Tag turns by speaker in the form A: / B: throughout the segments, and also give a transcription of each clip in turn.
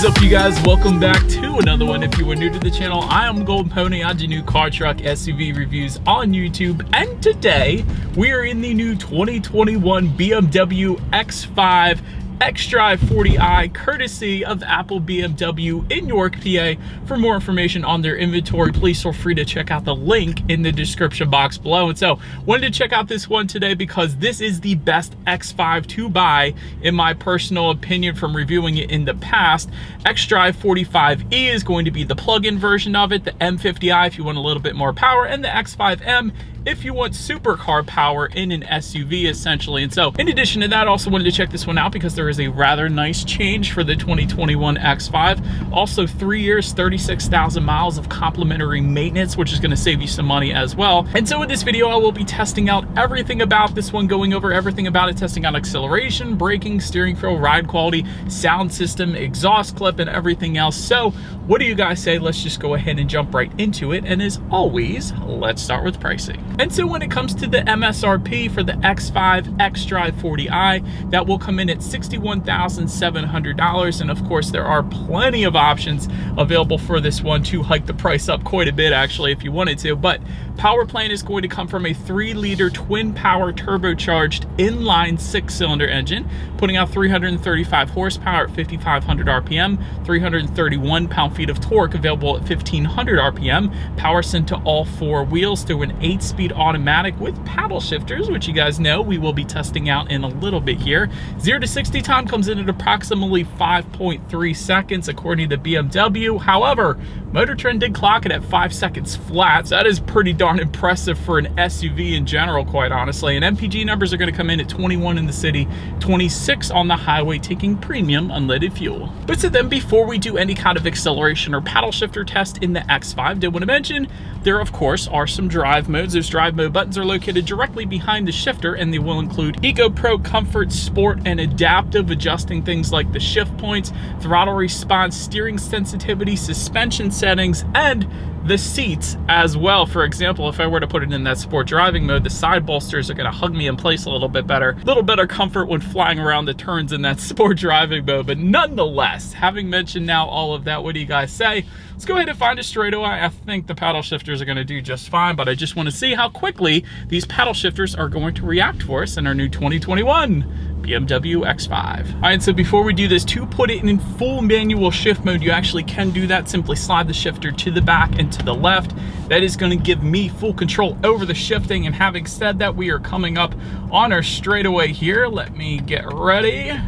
A: up, you guys? Welcome back to another one. If you are new to the channel, I am Golden Pony. I do new car, truck, SUV reviews on YouTube, and today we are in the new 2021 BMW X5 xDrive40i, courtesy of Apple BMW in York, PA. For more information on their inventory, please feel free to check out the link in the description box below. And so, wanted to check out this one today because this is the best X5 to buy, in my personal opinion, from reviewing it in the past. xDrive40i is going to be the plug-in version of it, the M50i if you want a little bit more power, and the X5M if you want supercar power in an SUV, essentially. And so, in addition to that, also wanted to check this one out because there is a rather nice change for the 2021 X5. Also 3 years, 36,000 miles of complimentary maintenance, which is going to save you some money as well. And so in this video, I will be testing out everything about this one, going over everything about it, testing out acceleration, braking, steering feel, ride quality, sound system, exhaust clip, and everything else. So what do you guys say? Let's just go ahead and jump right into it. And as always, let's start with pricing. And so when it comes to the MSRP for the X5 xDrive40i, that will come in at $61,700. And of course, there are plenty of options available for this one to hike the price up quite a bit, actually, if you wanted to. But power plant is going to come from a 3-liter twin power turbocharged inline 6-cylinder engine, putting out 335 horsepower at 5,500 RPM, 331 pound-feet of torque available at 1,500 RPM, power sent to all 4 wheels through an 8-speed automatic with paddle shifters, which you guys know we will be testing out in a little bit here. 0 to 60 time comes in at approximately 5.3 seconds according to BMW. However, Motor Trend did clock it at 5 seconds flat, so that is pretty darn impressive for an SUV in general, quite honestly. And MPG numbers are going to come in at 21 in the city, 26 on the highway, taking premium unleaded fuel. But so then, before we do any kind of acceleration or paddle shifter test in the X5, did want to mention there of course are some drive modes. Those drive mode buttons are located directly behind the shifter, and they will include Eco, Pro, Comfort, Sport, and Adaptive, adjusting things like the shift points, throttle response, steering sensitivity, suspension settings, and the seats as well. For example, if I were to put it in that sport driving mode, the side bolsters are going to hug me in place a little bit better. A little better comfort when flying around the turns in that sport driving mode. But nonetheless, having mentioned now all of that, what do you guys say? Let's go ahead and find a straightaway. I think the paddle shifters are going to do just fine, but I just want to see how quickly these paddle shifters are going to react for us in our new 2021 BMW X5. All right, so before we do this, to put it in full manual shift mode, you actually can do that. Simply slide the shifter to the back and to the left. That is going to give me full control over the shifting. And having said that, we are coming up on our straightaway here. Let me get ready.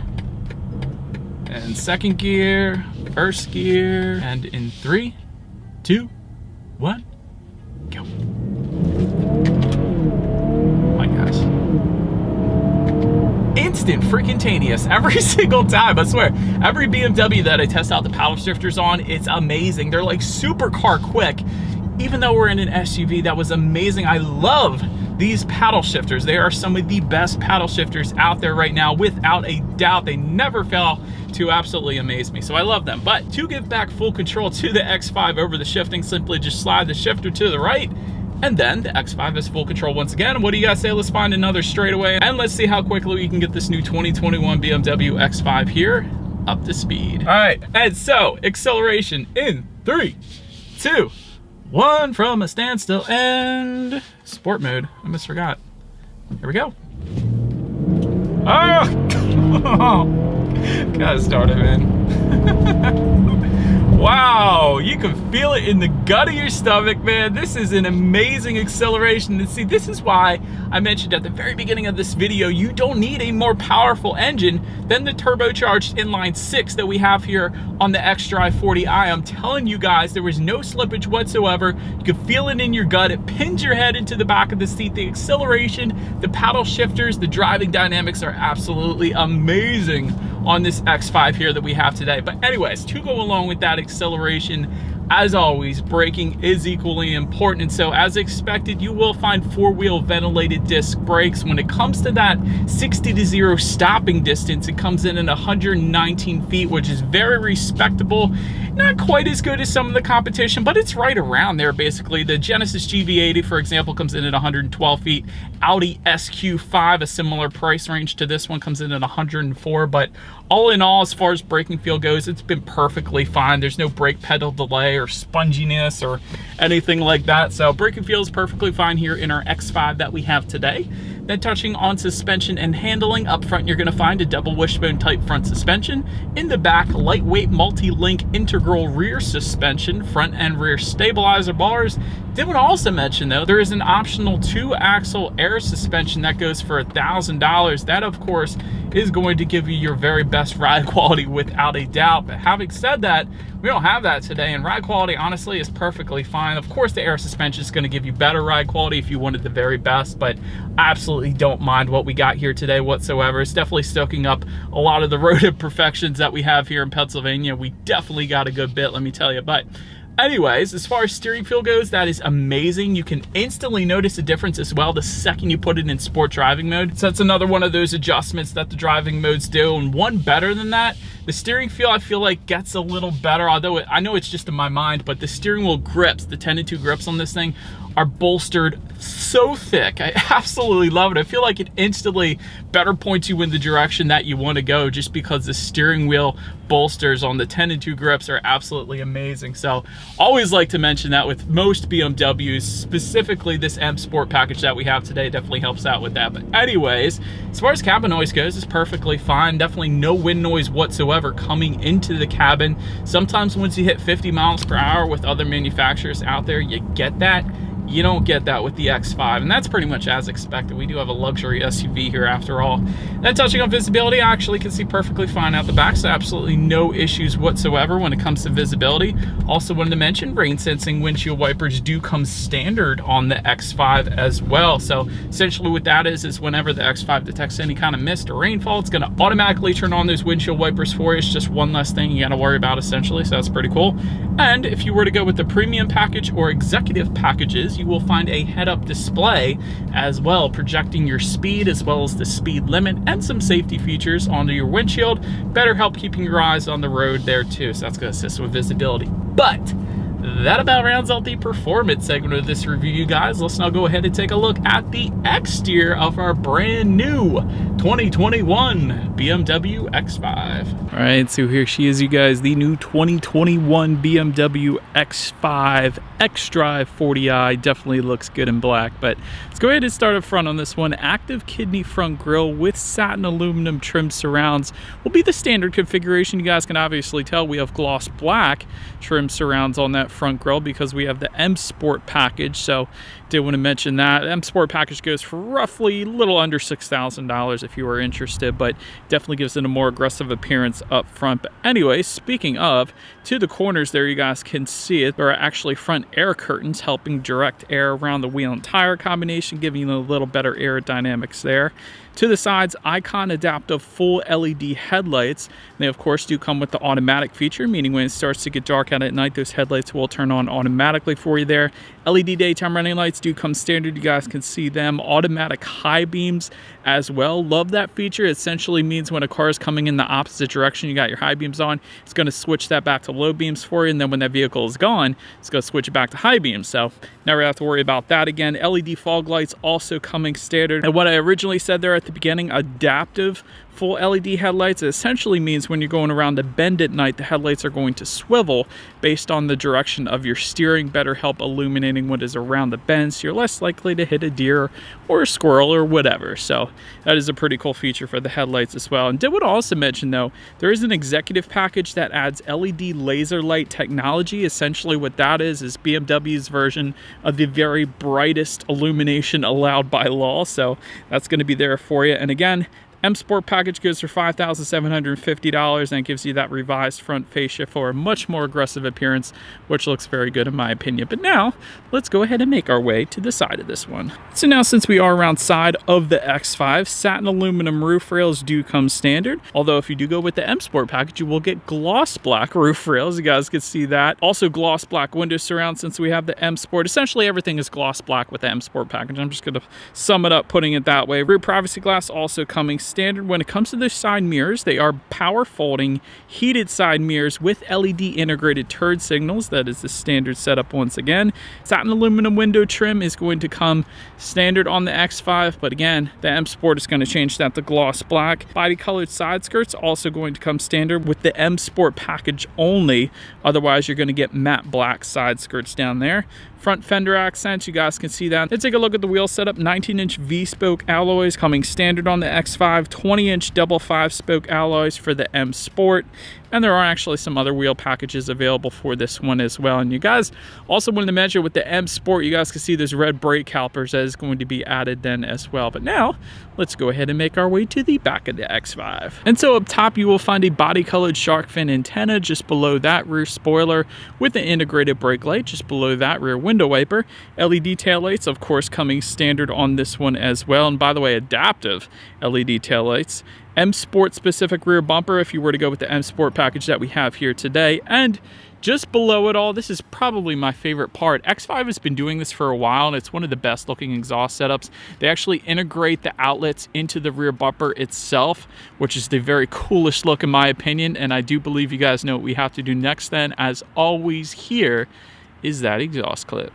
A: And second gear, first gear, and in 3, 2, 1, go. My gosh. Instant freaking taneous every single time, I swear. Every BMW that I test out the paddle shifters on, it's amazing. They're like supercar quick. Even though we're in an SUV, that was amazing. I love these paddle shifters. They are some of the best paddle shifters out there right now, without a doubt. They never fail to absolutely amaze me, so I love them. But to give back full control to the X5 over the shifting, simply just slide the shifter to the right, and then the X5 has full control once again. What do you guys say? Let's find another straightaway, and let's see how quickly we can get this new 2021 BMW X5 here up to speed. All right, and so acceleration in 3, 2, 1, from a standstill, and sport mode. I almost forgot. Here we go. Oh! Gotta start it, man. Wow, you can feel it in the gut of your stomach, man. This is an amazing acceleration. And see, this is why I mentioned at the very beginning of this video, you don't need a more powerful engine than the turbocharged inline 6 that we have here on the xDrive40i. I'm telling you guys, there was no slippage whatsoever. You can feel it in your gut. It pins your head into the back of the seat. The acceleration, the paddle shifters, the driving dynamics are absolutely amazing on this X5 here that we have today. But anyways, to go along with that acceleration, As always, braking is equally important, and so as expected, you will find 4-wheel ventilated disc brakes. When it comes to that 60 to 0 stopping distance, it comes in at 119 feet, which is very respectable. Not quite as good as some of the competition, but it's right around there basically. The Genesis GV80, for example, comes in at 112 feet. Audi SQ5, a similar price range to this one, comes in at 104, but all in all, as far as braking feel goes, it's been perfectly fine. There's no brake pedal delay or sponginess or anything like that. So braking feel is perfectly fine here in our X5 that we have today. Then touching on suspension and handling, up front you're going to find a double wishbone type front suspension. In the back, lightweight multi-link integral rear suspension, front and rear stabilizer bars. Did want to also mention though, there is an optional 2-axle air suspension that goes for $1,000. That of course is going to give you your very best ride quality without a doubt. But having said that, we don't have that today, and ride quality honestly is perfectly fine. Of course the air suspension is going to give you better ride quality if you wanted the very best, but I absolutely don't mind what we got here today whatsoever. It's definitely soaking up a lot of the road imperfections that we have here in Pennsylvania. We definitely got a good bit, let me tell you. But anyways, as far as steering feel goes, that is amazing. You can instantly notice a difference as well the second you put it in sport driving mode. So that's another one of those adjustments that the driving modes do. And one better than that, the steering feel I feel like gets a little better, although I know it's just in my mind, but the steering wheel grips, the 10-2 grips on this thing are bolstered so thick. I absolutely love it. I feel like it instantly better points you in the direction that you want to go, just because the steering wheel bolsters on the 10-2 grips are absolutely amazing. So always like to mention that with most BMWs, specifically this M Sport package that we have today definitely helps out with that. But anyways, as far as cabin noise goes, it's perfectly fine. Definitely no wind noise whatsoever coming into the cabin. Sometimes once you hit 50 miles per hour with other manufacturers out there, you get that. You don't get that with the X5, and that's pretty much as expected. We do have a luxury SUV here after all. Then touching on visibility, I actually can see perfectly fine out the back, so absolutely no issues whatsoever when it comes to visibility. Also wanted to mention, rain sensing windshield wipers do come standard on the X5 as well. So essentially what that is whenever the X5 detects any kind of mist or rainfall, it's going to automatically turn on those windshield wipers for you. It's just one less thing you got to worry about essentially, so that's pretty cool. And if you were to go with the premium package or executive packages, you will find a head-up display as well, projecting your speed as well as the speed limit and some safety features onto your windshield. Better help keeping your eyes on the road there too, so that's going to assist with visibility. But that about rounds out the performance segment of this review, you guys. Let's now go ahead and take a look at the exterior of our brand new 2021 BMW X5. All right, so here she is, you guys, the new 2021 BMW X5 xDrive40i. Definitely looks good in black, but let's go ahead and start up front on this one. Active kidney front grille with satin aluminum trim surrounds will be the standard configuration. You guys can obviously tell we have gloss black trim surrounds on that front grille because we have the M Sport package. So did want to mention that M Sport package goes for roughly a little under $6,000 if you are interested, but definitely gives it a more aggressive appearance up front. But anyway, speaking of, to the corners there, you guys can see it, there are actually front air curtains helping direct air around the wheel and tire combination, giving you a little better aerodynamics there. To the sides, Icon adaptive full LED headlights. They of course do come with the automatic feature, meaning when it starts to get dark out at night, those headlights will turn on automatically for you there. LED daytime running lights do come standard. You guys can see them. Automatic high beams as well. Love that feature. It essentially means when a car is coming in the opposite direction, you got your high beams on, it's going to switch that back to low beams for you, and then when that vehicle is gone, it's going to switch it back to high beams. So never have to worry about that again. LED fog lights also coming standard. And what I originally said there at the beginning, adaptive full LED headlights, it essentially means when you're going around a bend at night, the headlights are going to swivel based on the direction of your steering, better help illuminating what is around the bend, so you're less likely to hit a deer or a squirrel or whatever. So that is a pretty cool feature for the headlights as well. And did want to also mention though, there is an executive package that adds LED laser light technology. Essentially what that is BMW's version of the very brightest illumination allowed by law. So that's going to be there for you. And again, M Sport package goes for $5,750 and gives you that revised front fascia for a much more aggressive appearance, which looks very good in my opinion. But now, let's go ahead and make our way to the side of this one. So now, since we are around side of the X5, satin aluminum roof rails do come standard. Although if you do go with the M Sport package, you will get gloss black roof rails. You guys can see that. Also gloss black window surround since we have the M Sport. Essentially everything is gloss black with the M Sport package. I'm just gonna sum it up putting it that way. Rear privacy glass also coming standard. When it comes to the side mirrors, they are power folding heated side mirrors with LED integrated turn signals. That is the standard setup once again. Satin aluminum window trim is going to come standard on the X5, but again, the M Sport is going to change that to gloss black. Body colored side skirts also going to come standard with the M Sport package only. Otherwise, you're going to get matte black side skirts down there. Front fender accents, you guys can see that. Let's take a look at the wheel setup. 19-inch V-spoke alloys coming standard on the X5, 20-inch double 5-spoke alloys for the M Sport. And there are actually some other wheel packages available for this one as well. And you guys also wanted to measure with the M Sport, you guys can see there's red brake calipers that is going to be added then as well. But now, let's go ahead and make our way to the back of the X5. And so up top, you will find a body-colored shark fin antenna. Just below that, rear spoiler with the integrated brake light. Just below that, rear window wiper. LED taillights, of course, coming standard on this one as well. And by the way, adaptive LED taillights. M Sport specific rear bumper if you were to go with the M Sport package that we have here today. And just below it all, this is probably my favorite part. X5 has been doing this for a while, and it's one of the best looking exhaust setups. They actually integrate the outlets into the rear bumper itself, which is the very coolest look in my opinion. And I do believe you guys know what we have to do next then. As always, here is that exhaust clip.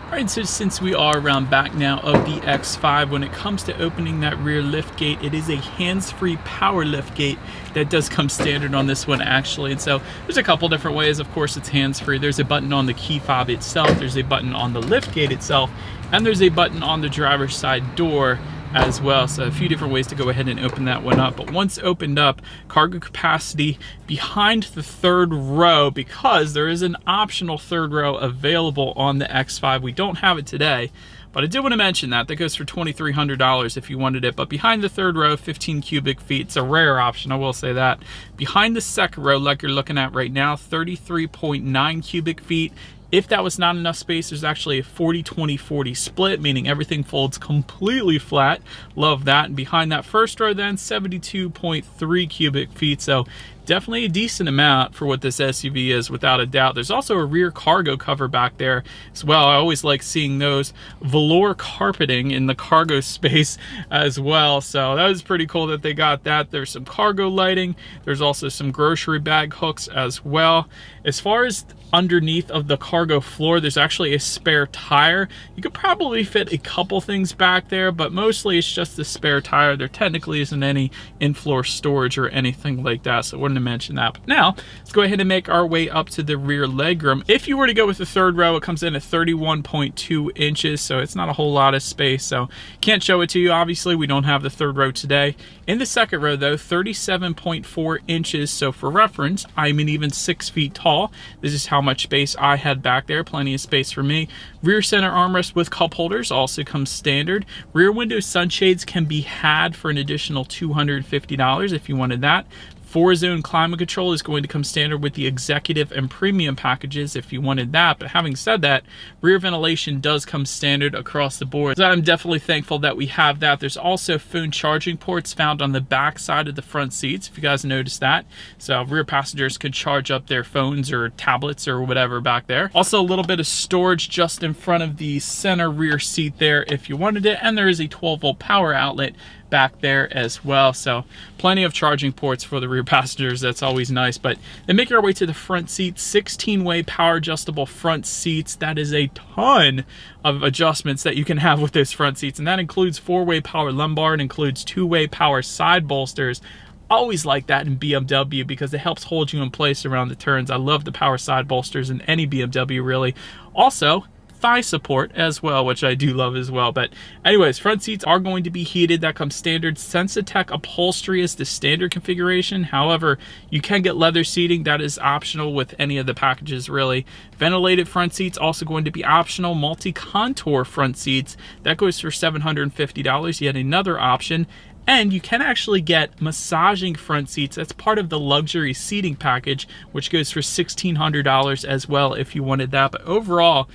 A: Alright, so since we are around back now of the X5, when it comes to opening that rear lift gate, it is a hands-free power lift gate that does come standard on this one actually. And so there's a couple different ways. Of course, it's hands-free. There's a button on the key fob itself, there's a button on the lift gate itself, and there's a button on the driver's side door as well. So a few different ways to go ahead and open that one up. But once opened up, cargo capacity behind the third row, because there is an optional third row available on the X5. We don't have it today, but I did want to mention that goes for $2,300 if you wanted it. But behind the third row, 15 cubic feet. It's a rare option, I will say that. Behind the second row, like you're looking at right now, 33.9 cubic feet. If that was not enough space, there's actually a 40-20-40 split, meaning everything folds completely flat. Love that. And behind that first row then, 72.3 cubic feet. So definitely a decent amount for what this SUV is, without a doubt. There's also a rear cargo cover back there as well. I always like seeing those velour carpeting in the cargo space as well. So that was pretty cool that they got that. There's some cargo lighting. There's also some grocery bag hooks as well. As far as underneath of the cargo floor, there's actually a spare tire. You could probably fit a couple things back there, but mostly it's just the spare tire. There technically isn't any in-floor storage or anything like that, so I wanted to mention that. But now let's go ahead and make our way up to the rear legroom. If you were to go with the third row, it comes in at 31.2 inches, so it's not a whole lot of space, so can't show it to you. Obviously, we don't have the third row today. In the second row though, 37.4 inches, so for reference, I'm an even 6 feet tall. This is how much space I had back there. Plenty of space for me. Rear center armrest with cup holders also comes standard. Rear window sunshades can be had for an additional $250 if you wanted that. 4-zone climate control is going to come standard with the executive and premium packages if you wanted that. But having said that, rear ventilation does come standard across the board. So I'm definitely thankful that we have that. There's also phone charging ports found on the back side of the front seats, if you guys noticed that. So rear passengers could charge up their phones or tablets or whatever back there. Also a little bit of storage just in front of the center rear seat there if you wanted it. And there is a 12-volt power outlet back there as well, so plenty of charging ports for the rear passengers. That's always nice. But then make our way to the front seat. 16-way power adjustable front seats. That is a ton of adjustments that you can have with those front seats, and that includes 4-way power lumbar. It includes 2-way power side bolsters. Always like that in BMW because it helps hold you in place around the turns. I love the power side bolsters in any BMW really. Also, thigh support as well, which I do love as well. But anyways, front seats are going to be heated. That comes standard. Sensitech upholstery is the standard configuration. However, you can get leather seating. That is optional with any of the packages really. Ventilated front seats also going to be optional. Multi-contour front seats, that goes for $750, yet another option. And you can actually get massaging front seats. That's part of the luxury seating package, which goes for $1,600 as well if you wanted that. But overall,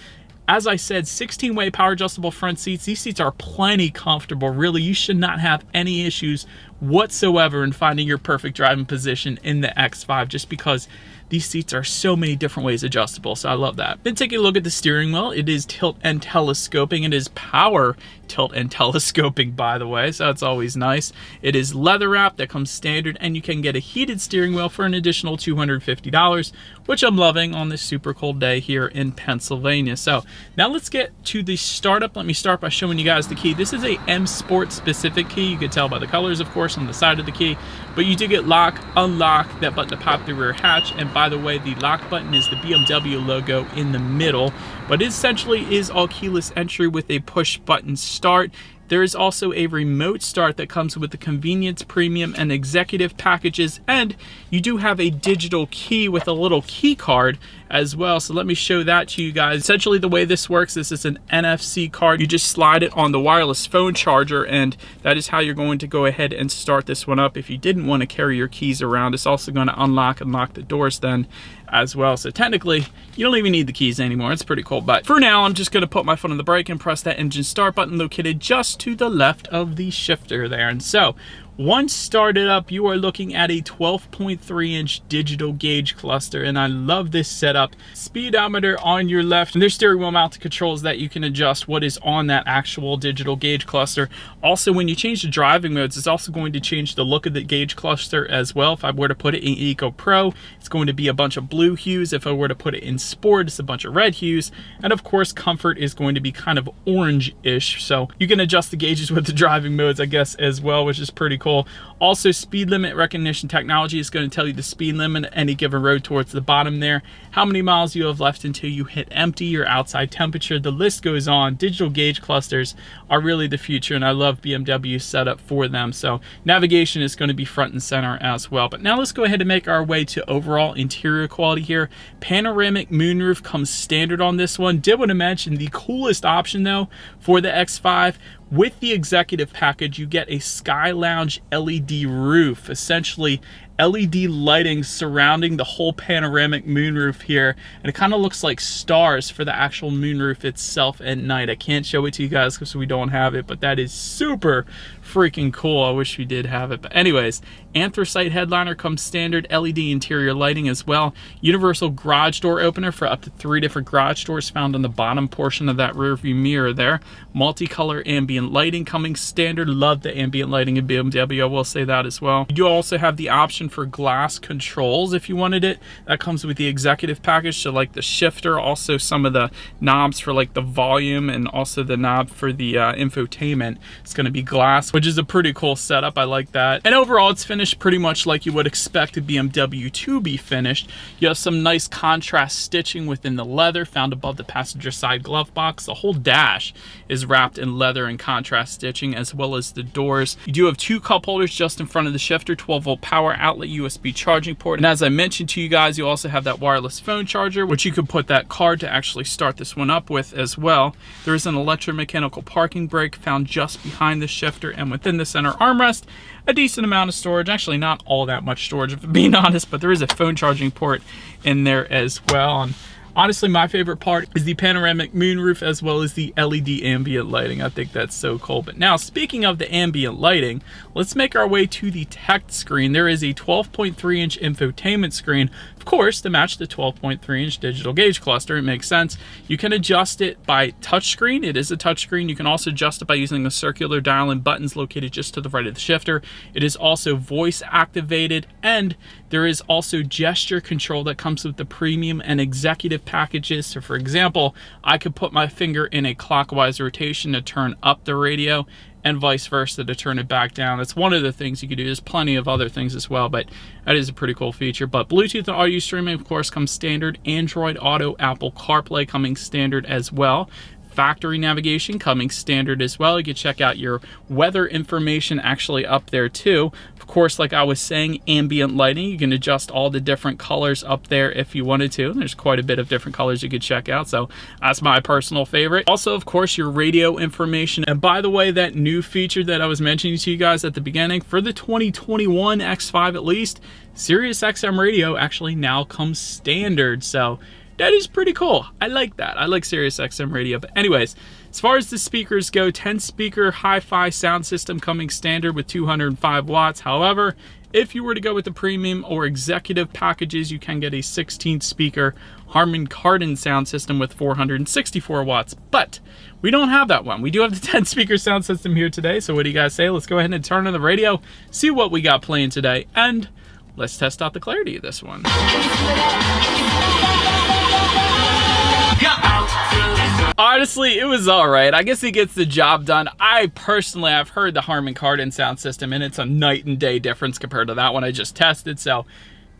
A: as I said, 16-way power adjustable front seats. These seats are plenty comfortable. Really, you should not have any issues whatsoever in finding your perfect driving position in the X5 just because these seats are so many different ways adjustable, so I love that. Then take a look at the steering wheel. It is tilt and telescoping. It is power tilt and telescoping, by the way, so that's always nice. It is leather wrap, that comes standard, and you can get a heated steering wheel for an additional $250, which I'm loving on this super cold day here in Pennsylvania. So now let's get to the startup. Let me start by showing you guys the key. This is a M Sport specific key. You can tell by the colors, of course, on the side of the key, but you do get lock, unlock, that button to pop the rear hatch, and by the way, the lock button is the BMW logo in the middle, but it essentially is all keyless entry with a push button start. There is also a remote start that comes with the convenience, premium, and executive packages, and you do have a digital key with a little key card as well. So let me show that to you guys. Essentially the way this works, this is an NFC card. You just slide it on the wireless phone charger, and that is how you're going to go ahead and start this one up if you didn't want to carry your keys around. It's also going to unlock and lock the doors then as well. So technically, you don't even need the keys anymore. It's pretty cool. But for now, I'm just going to put my foot on the brake and press that engine start button located just to the left of the shifter there. And so once started up, you are looking at a 12.3-inch digital gauge cluster, and I love this setup. Speedometer on your left, and there's steering wheel mounted controls that you can adjust what is on that actual digital gauge cluster. Also, when you change the driving modes, it's also going to change the look of the gauge cluster as well. If I were to put it in Eco Pro, it's going to be a bunch of blue hues. If I were to put it in Sport, it's a bunch of red hues. And of course, Comfort is going to be kind of orange-ish. So you can adjust the gauges with the driving modes, I guess, as well, which is pretty cool. Also, speed limit recognition technology is going to tell you the speed limit at any given road towards the bottom there, how many miles you have left until you hit empty, your outside temperature, the list goes on. Digital gauge clusters are really the future, and I love BMW's setup for them. So navigation is going to be front and center as well. But now let's go ahead and make our way to overall interior quality here. Panoramic moonroof comes standard on this one. Did want to mention the coolest option though for the X5. With the executive package, you get a Sky Lounge LED roof, essentially LED lighting surrounding the whole panoramic moonroof here, and it kind of looks like stars for the actual moonroof itself at night. I can't show it to you guys because we don't have it, but that is super freaking cool. I wish we did have it. But anyways, anthracite headliner comes standard, LED interior lighting as well, universal garage door opener for up to 3 different garage doors found on the bottom portion of that rear view mirror there, multicolor ambient lighting coming standard. Love the ambient lighting in BMW, I will say that as well. You do also have the option for glass controls if you wanted it. That comes with the executive package, so like the shifter, also some of the knobs for like the volume, and also the knob for the infotainment. It's going to be glass, which is a pretty cool setup. I like that. And overall, it's finished pretty much like you would expect a BMW to be finished. You have some nice contrast stitching within the leather found above the passenger side glove box. The whole dash is wrapped in leather and contrast stitching, as well as the doors. You do have 2 cup holders just in front of the shifter, 12-volt power outlet, USB charging port, and as I mentioned to you guys, you also have that wireless phone charger, which you could put that card to actually start this one up with as well. There is an electromechanical parking brake found just behind the shifter, and within the center armrest, a decent amount of storage. Actually, not all that much storage, if I'm being honest, but there is a phone charging port in there as well. And honestly, my favorite part is the panoramic moonroof as well as the LED ambient lighting. I think that's so cool. But now, speaking of the ambient lighting, let's make our way to the tech screen. There is a 12.3-inch infotainment screen, of course, to match the 12.3-inch digital gauge cluster. It makes sense. You can adjust it by touchscreen. It is a touchscreen. You can also adjust it by using the circular dial and buttons located just to the right of the shifter. It is also voice activated, and there is also gesture control that comes with the premium and executive packages. So for example, I could put my finger in a clockwise rotation to turn up the radio, and vice versa to turn it back down. That's one of the things you could do. There's plenty of other things as well, but that is a pretty cool feature. But Bluetooth and audio streaming, of course, comes standard. Android Auto, Apple CarPlay coming standard as well. Factory navigation coming standard as well. You can check out your weather information actually up there too. Of course, like I was saying, ambient lighting. You can adjust all the different colors up there if you wanted to. There's quite a bit of different colors you could check out, so that's my personal favorite. Also, of course, your radio information. And by the way, that new feature that I was mentioning to you guys at the beginning, for the 2021 X5 at least, Sirius XM radio actually now comes standard. So that is pretty cool. I like that. I like Sirius XM radio. But anyways, as far as the speakers go, 10 speaker hi-fi sound system coming standard with 205 watts. However, if you were to go with the premium or executive packages, you can get a 16 speaker Harman Kardon sound system with 464 watts. But we don't have that one. We do have the 10 speaker sound system here today. So what do you guys say? Let's go ahead and turn on the radio, see what we got playing today, and let's test out the clarity of this one. Honestly, it was all right. I guess it gets the job done. I've heard the Harman Kardon sound system, and it's a night and day difference compared to that one I just tested. So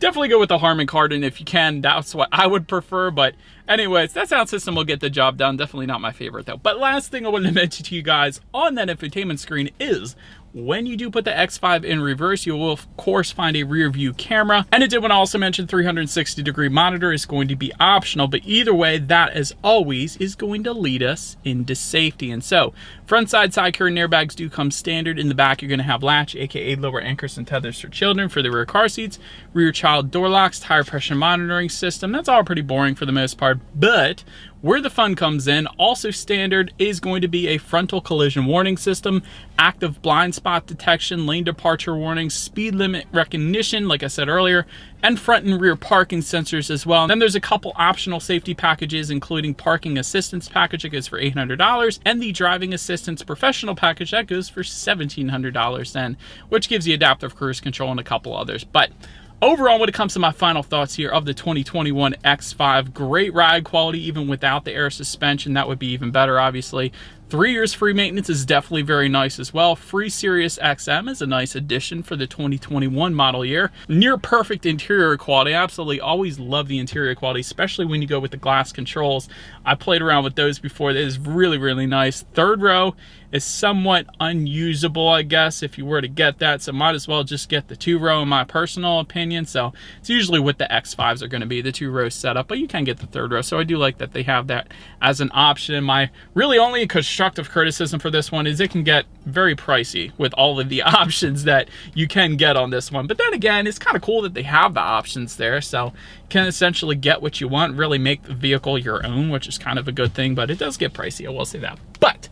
A: definitely go with the Harman Kardon if you can. That's what I would prefer. But anyways, that sound system will get the job done. Definitely not my favorite though. But last thing I wanted to mention to you guys on that infotainment screen is when you do put the X5 in reverse, you will of course find a rear view camera. And I did want to also mention 360-degree monitor is going to be optional, but either way, that as always is going to lead us into safety. And so front side carrying airbags do come standard. In the back, you're going to have latch, aka lower anchors and tethers for children for the rear car seats, rear child door locks, tire pressure monitoring system. That's all pretty boring for the most part, but where the fun comes in, also standard, is going to be a frontal collision warning system, active blind spot detection, lane departure warnings, speed limit recognition, like I said earlier, and front and rear parking sensors as well. And then there's a couple optional safety packages, including parking assistance package that goes for $800, and the driving assistance professional package that goes for $1,700 then, which gives you adaptive cruise control and a couple others. But overall, when it comes to my final thoughts here of the 2021 X5, great ride quality even without the air suspension. That would be even better, obviously. 3 years free maintenance is definitely very nice as well. Free Sirius XM is a nice addition for the 2021 model year. Near perfect interior quality. I absolutely always love the interior quality, especially when you go with the glass controls. I played around with those before. That is really, really nice. Third row is somewhat unusable, I guess, if you were to get that. So might as well just get the 2-row in my personal opinion. So it's usually what the X5s are going to be, the 2-row setup, but you can get the 3rd row. So I do like that they have that as an option. My really only constructive criticism for this one is it can get very pricey with all of the options that you can get on this one. But then again, it's kind of cool that they have the options there. So you can essentially get what you want, really make the vehicle your own, which is kind of a good thing, but it does get pricey, I will say that. But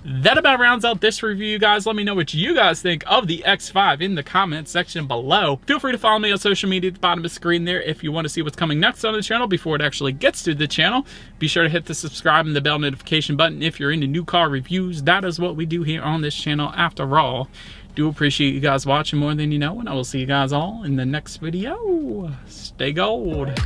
A: that about rounds out this review, guys. Let me know what you guys think of the X5 in the comment section below. Feel free to follow me on social media at the bottom of the screen there if you want to see what's coming next on the channel before it actually gets to the channel. Be sure to hit the subscribe and the bell notification button if you're into new car reviews. That is what we do here on this channel after all. Do appreciate you guys watching more than you know, and I will see you guys all in the next video. Stay gold.